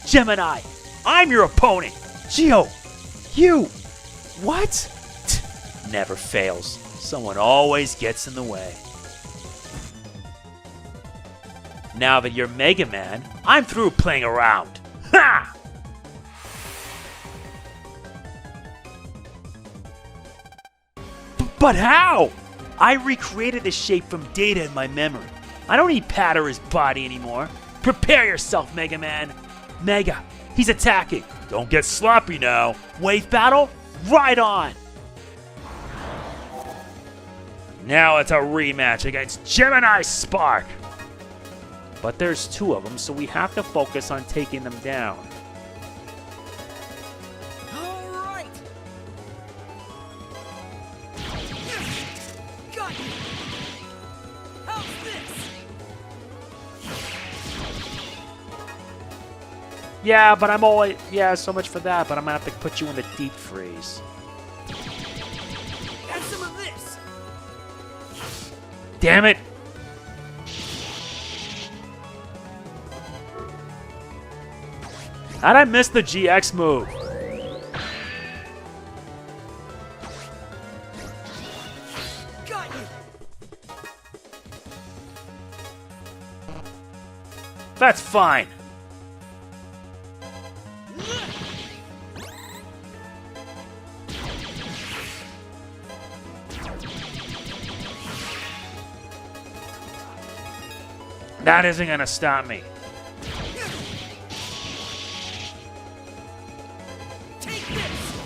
[SPEAKER 2] Gemini, I'm your opponent. Geo, you. What? Never fails. Someone always gets in the way. Now that you're Mega Man, I'm through playing around. Ha! But how? I recreated the shape from data in my memory. I don't need Pat or his body anymore. Prepare yourself, Mega Man. Mega, he's attacking. Don't get sloppy now. Wave battle? Right on. Now it's a rematch against Gemini Spark. But there's two of them, so we have to focus on taking them down.
[SPEAKER 4] All right. Got you. How's this?
[SPEAKER 2] Yeah, but I'm always... Yeah, so much for that, but I'm gonna have to put you in the deep freeze.
[SPEAKER 4] Have some of this.
[SPEAKER 2] Damn it! How'd I miss the GX move?
[SPEAKER 4] Got you.
[SPEAKER 2] That's fine. That isn't gonna stop me.
[SPEAKER 4] Take this.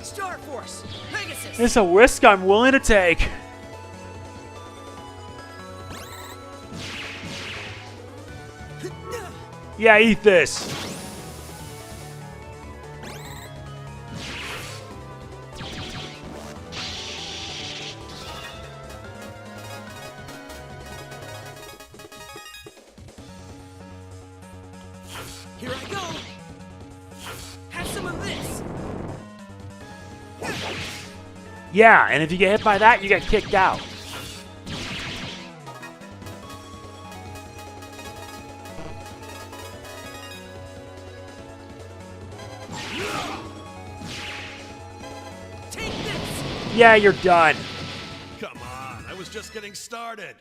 [SPEAKER 4] Starforce Pegasus.
[SPEAKER 2] It's a risk I'm willing to take. Yeah, eat this.
[SPEAKER 4] Here I go. Have some of this.
[SPEAKER 2] Yeah, and if you get hit by that, you get kicked out.
[SPEAKER 4] Take this.
[SPEAKER 2] Yeah, you're done.
[SPEAKER 3] Come on, I was just getting started.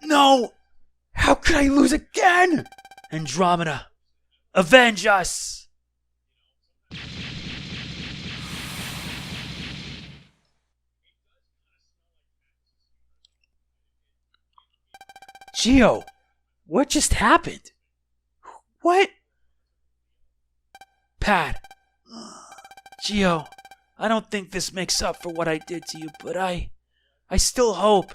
[SPEAKER 2] No! How could I lose again? Andromeda, avenge us! Geo, what just happened? What? Pat. Geo, I don't think this makes up for what I did to you, but I still hope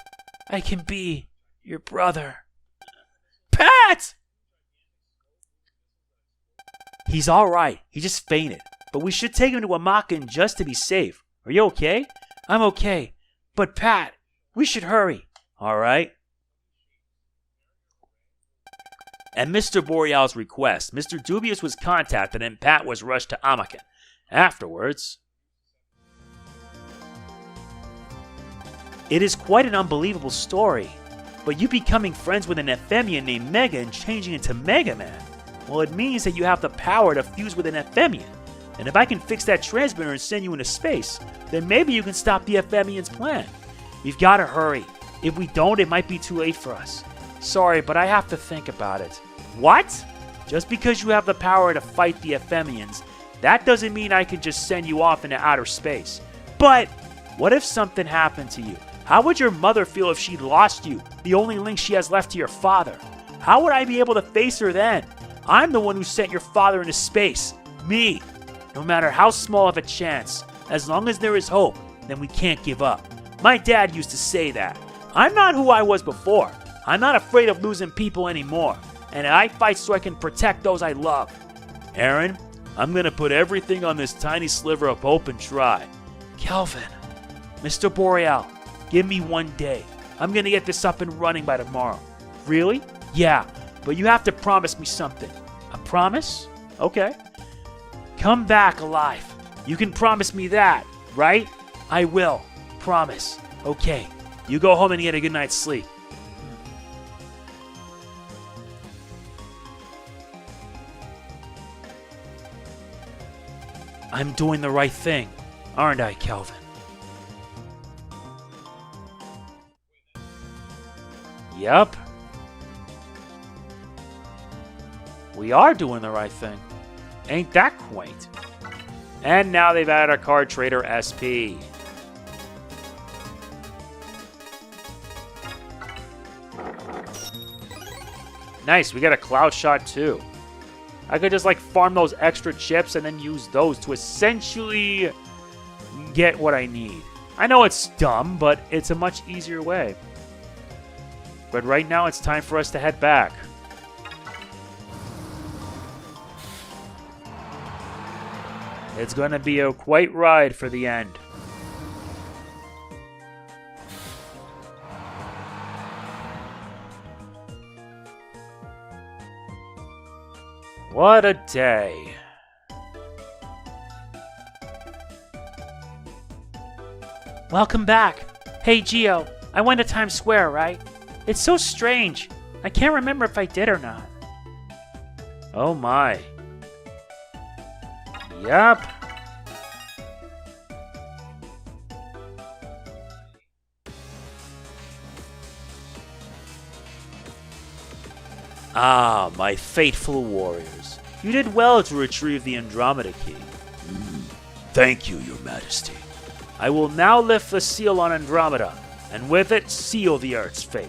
[SPEAKER 2] I can be your brother. Pat! He's alright. He just fainted. But we should take him to Amaken just to be safe. Are you okay?
[SPEAKER 1] I'm okay. But Pat, we should hurry.
[SPEAKER 2] Alright. At Mr. Boreal's request, Mr. Dubious was contacted and Pat was rushed to Amaken. Afterwards, it is quite an unbelievable story, but you becoming friends with an Ephemian named Mega and changing into Mega Man, well, it means that you have the power to fuse with an Ephemian. And if I can fix that transmitter and send you into space, then maybe you can stop the Ephemian's plan. We've got to hurry. If we don't, it might be too late for us.
[SPEAKER 1] Sorry, but I have to think about it.
[SPEAKER 2] What? Just because you have the power to fight the Ephemians, that doesn't mean I can just send you off into outer space. But what if something happened to you? How would your mother feel if she lost you, the only link she has left to your father? How would I be able to face her then? I'm the one who sent your father into space. Me. No matter how small of a chance, as long as there is hope, then we can't give up. My dad used to say that. I'm not who I was before. I'm not afraid of losing people anymore. And I fight so I can protect those I love. Aaron, I'm going to put everything on this tiny sliver of hope and try.
[SPEAKER 1] Kelvin.
[SPEAKER 2] Mr. Boreal, give me 1 day. I'm going to get this up and running by tomorrow. Really? Yeah, but you have to promise me something.
[SPEAKER 1] A promise?
[SPEAKER 2] Okay. Come back alive. You can promise me that, right?
[SPEAKER 1] I will. Promise.
[SPEAKER 2] Okay. You go home and get a good night's sleep.
[SPEAKER 1] I'm doing the right thing, aren't I, Kelvin?
[SPEAKER 2] Yep. We are doing the right thing. Ain't that quaint? And now they've added a card trader SP. Nice, we got a cloud shot too. I could just like farm those extra chips and then use those to essentially get what I need. I know it's dumb, but it's a much easier way. But right now it's time for us to head back. It's gonna be a quite ride for the end. What a day.
[SPEAKER 1] Welcome back. Hey, Geo, I went to Times Square, right? It's so strange. I can't remember if I did or not.
[SPEAKER 2] Oh my. Yup. Ah, my faithful warriors. You did well to retrieve the Andromeda Key. Thank you, Your Majesty. I will now lift the seal on Andromeda, and with it seal the Earth's fate.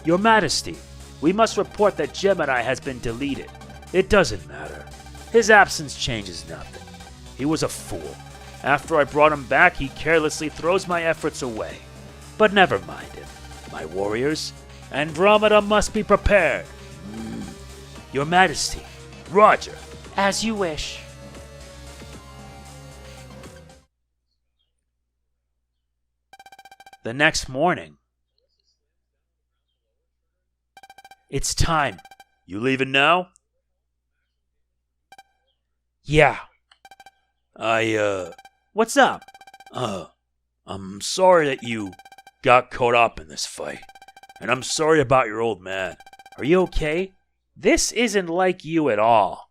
[SPEAKER 2] Your Majesty, we must report that Gemini has been deleted. It doesn't matter. His absence changes nothing. He was a fool. After I brought him back, he carelessly throws my efforts away. But never mind him. My warriors, Andromeda must be prepared. Your Majesty, Roger.
[SPEAKER 1] As you wish.
[SPEAKER 2] The next morning. It's time. You leaving now?
[SPEAKER 1] Yeah.
[SPEAKER 2] What's up? I'm sorry that you got caught up in this fight. And I'm sorry about your old man. Are you okay? This isn't like you at all.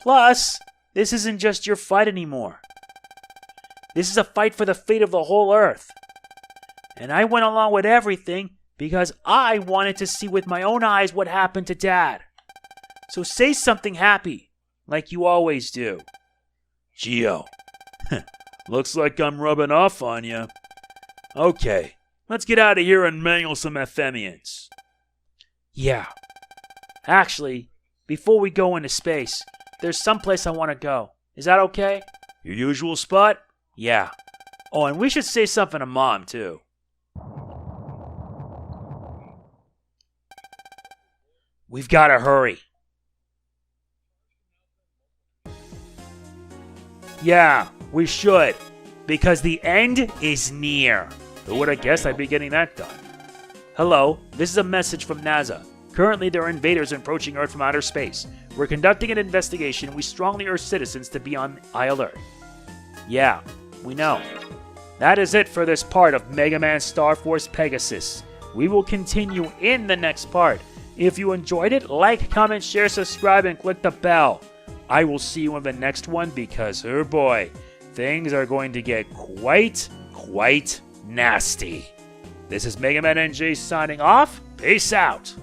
[SPEAKER 2] Plus, this isn't just your fight anymore. This is a fight for the fate of the whole Earth. And I went along with everything because I wanted to see with my own eyes what happened to Dad. So say something happy, like you always do. Geo, looks like I'm rubbing off on you. Okay, let's get out of here and mangle some Ephemians.
[SPEAKER 1] Yeah. Actually, before we go into space, there's someplace I want to go. Is that okay?
[SPEAKER 2] Your usual spot? Yeah. Oh, and we should say something to Mom, too. We've got to hurry. Yeah, we should. Because the end is near. Who would have guessed I'd be getting that done? Hello, this is a message from NASA. Currently, there are invaders approaching Earth from outer space. We're conducting an investigation and we strongly urge citizens to be on high alert. Yeah, we know. That is it for this part of Mega Man Starforce Pegasus. We will continue in the next part. If you enjoyed it, like, comment, share, subscribe, and click the bell. I will see you in the next one because, oh boy, things are going to get quite nasty. This is MegamanNG signing off. Peace out.